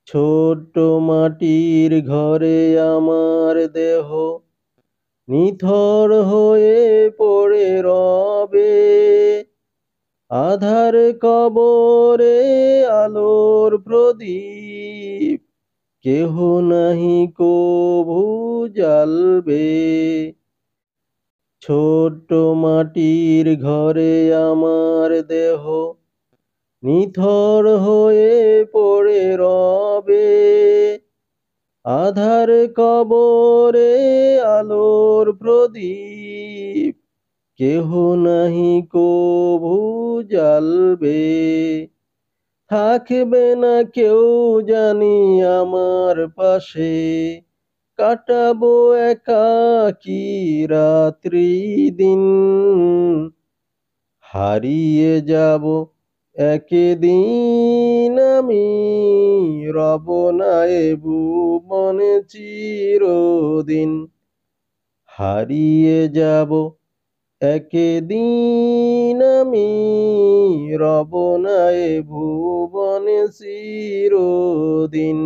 ছোট্ট মাটির ঘরে আমার দেহ নিথর হয়ে পড়ে রবে। আধার কবরে আলোর প্রদীপ কেহ নাহি কভু জ্বালবে। ছোট্ট মাটির ঘরে আমার দেহ নিথর হয়ে পড়ে রবে। আধার কবরে আলোর প্রদীপ কেহ নাহি কভু জ্বালবে। থাকবে না কেউ জানি আমার পাশে, কাটাবো একাকী রাত্রি দিন। হারিয়ে যাব একদিন আমি, রব না এ ভুবনে চিরদিন। হারিয়ে যাব একদিন আমি, রব না এ ভুবনে চিরদিন।